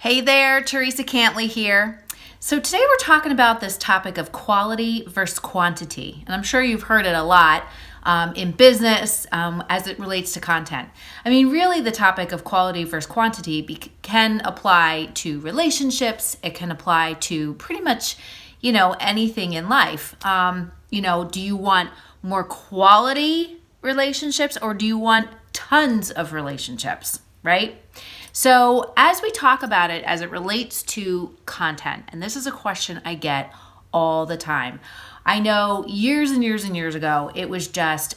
Hey there, Teresa Cantley here. So today we're talking about this topic of quality versus quantity. And I'm sure you've heard it a lot in business as it relates to content. I mean, really the topic of quality versus quantity can apply to relationships. It can apply to pretty much, anything in life. Do you want more quality relationships or do you want tons of relationships, right? So as we talk about it as it relates to content, and this is a question I get all the time. I know years and years and years ago, it was just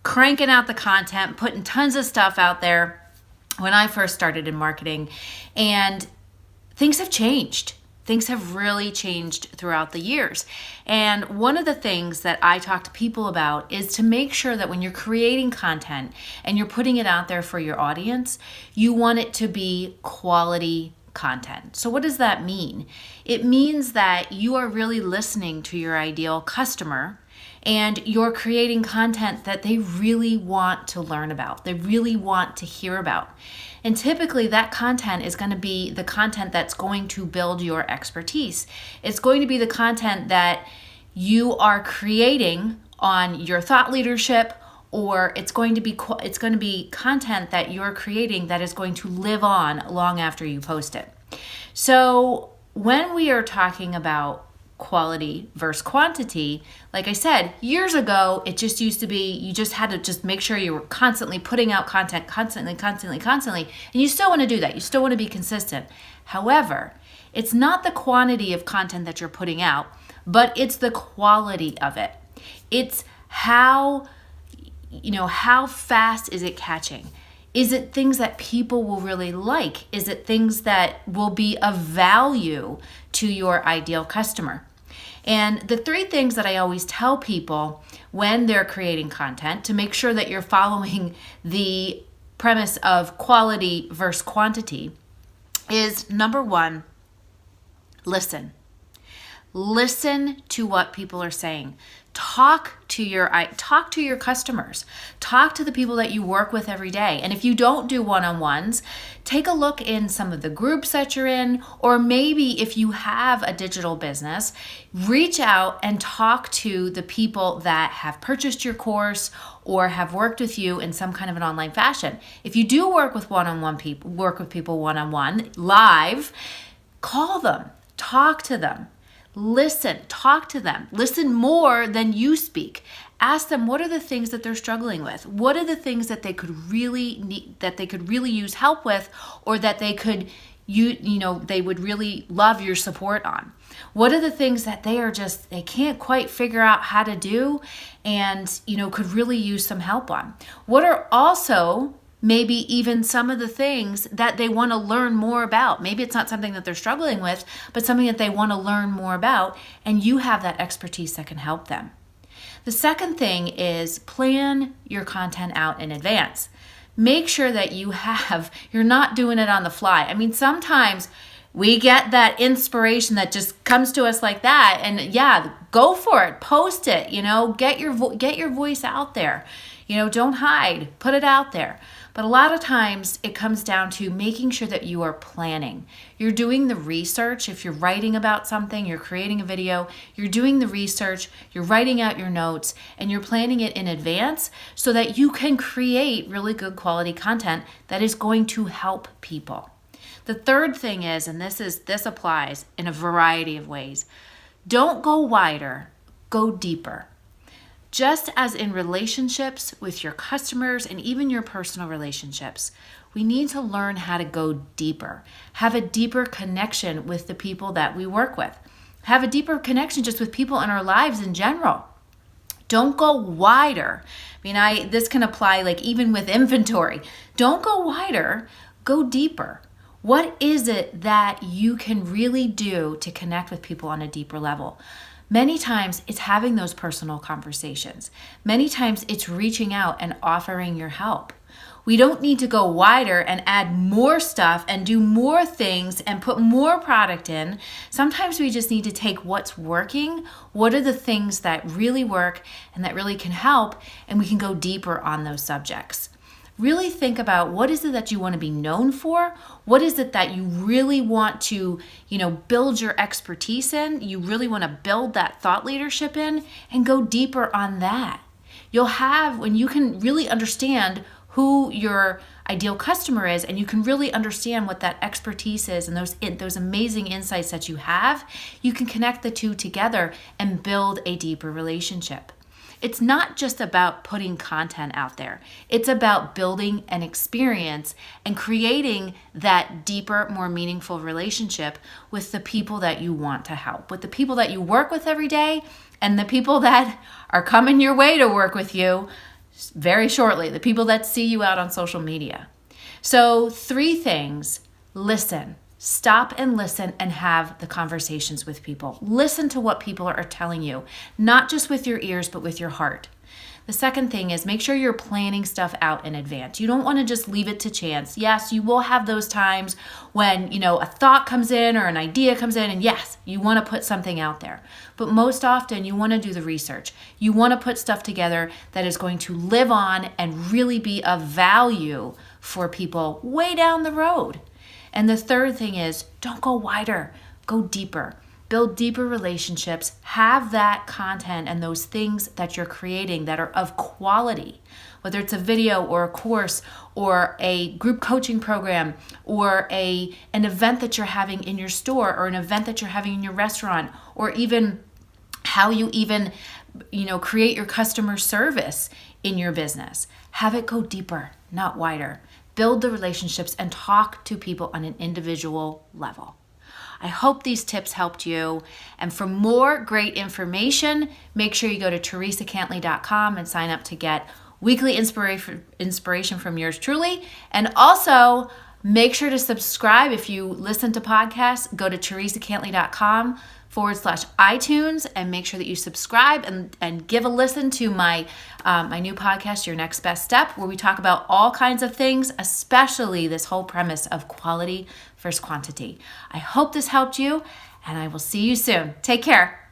cranking out the content, putting tons of stuff out there when I first started in marketing, and things have changed. Things have really changed throughout the years. And one of the things that I talk to people about is to make sure that when you're creating content and you're putting it out there for your audience, you want it to be quality content. So what does that mean? It means that you are really listening to your ideal customer and you're creating content that they really want to learn about, they really want to hear about. And typically that content is going to be the content that's going to build your expertise. It's going to be the content that you are creating on your thought leadership, or it's going to be content that you're creating that is going to live on long after you post it. So when we are talking about quality versus quantity, like I said, years ago, it just used to be you just had to just make sure you were constantly putting out content, constantly, and you still want to do that. You still want to be consistent. However, it's not the quantity of content that you're putting out, but it's the quality of it. It's how fast is it catching? Is it things that people will really like? Is it things that will be of value to your ideal customer? And the three things that I always tell people when they're creating content to make sure that you're following the premise of quality versus quantity is, number one, listen. Listen to what people are saying. Talk to your customers. Talk to the people that you work with every day. And if you don't do one-on-ones, take a look in some of the groups that you're in, or maybe if you have a digital business, reach out and talk to the people that have purchased your course or have worked with you in some kind of an online fashion. If you do work with people one-on-one live, call them, talk to them. Listen, talk to them. Listen more than you speak. Ask them what are the things that they're struggling with? What are the things that they could really need, that they could really use help with, or that they could they would really love your support on? What are the things that they can't quite figure out how to do and could really use some help on? What are also maybe even some of the things that they want to learn more about? Maybe it's not something that they're struggling with, but something that they want to learn more about, and you have that expertise that can help them. The second thing is plan your content out in advance. Make sure that you're not doing it on the fly. I mean, sometimes we get that inspiration that just comes to us like that, and yeah, go for it, post it, get your voice out there. Don't hide, put it out there. But a lot of times it comes down to making sure that you are planning. You're doing the research. If you're writing about something, you're creating a video, you're doing the research, you're writing out your notes, and you're planning it in advance so that you can create really good quality content that is going to help people. The third thing is, and this applies in a variety of ways, don't go wider, go deeper. Just as in relationships with your customers and even your personal relationships, we need to learn how to go deeper, have a deeper connection with the people that we work with, have a deeper connection just with people in our lives in general. Don't go wider. This can apply like even with inventory. Don't go wider, go deeper. What is it that you can really do to connect with people on a deeper level? Many times it's having those personal conversations. Many times it's reaching out and offering your help. We don't need to go wider and add more stuff and do more things and put more product in. Sometimes we just need to take what's working, what are the things that really work and that really can help, and we can go deeper on those subjects. really think about what is it that you want to be known for? What is it that you really want to, build your expertise in? You really want to build that thought leadership in, and go deeper on that. When you can really understand who your ideal customer is, and you can really understand what that expertise is and those amazing insights that you have, you can connect the two together and build a deeper relationship. It's not just about putting content out there. It's about building an experience and creating that deeper, more meaningful relationship with the people that you want to help, with the people that you work with every day, and the people that are coming your way to work with you very shortly, the people that see you out on social media. So 3 things: listen. Stop and listen and have the conversations with people. Listen to what people are telling you, not just with your ears, but with your heart. The second thing is make sure you're planning stuff out in advance. You don't want to just leave it to chance. Yes, you will have those times when, a thought comes in or an idea comes in, and yes, you want to put something out there. But most often you want to do the research. You want to put stuff together that is going to live on and really be of value for people way down the road. And the third thing is, don't go wider, go deeper. Build deeper relationships, have that content and those things that you're creating that are of quality, whether it's a video or a course or a group coaching program or an event that you're having in your store or an event that you're having in your restaurant, or even how you create your customer service in your business. Have it go deeper, not wider. Build the relationships and talk to people on an individual level. I hope these tips helped you. And for more great information, make sure you go to teresacantley.com and sign up to get weekly inspiration from yours truly. And also make sure to subscribe. If you listen to podcasts, go to teresacantley.com/iTunes and make sure that you subscribe and give a listen to my new podcast, Your Next Best Step, where we talk about all kinds of things, especially this whole premise of quality versus quantity. I hope this helped you, and I will see you soon. Take care.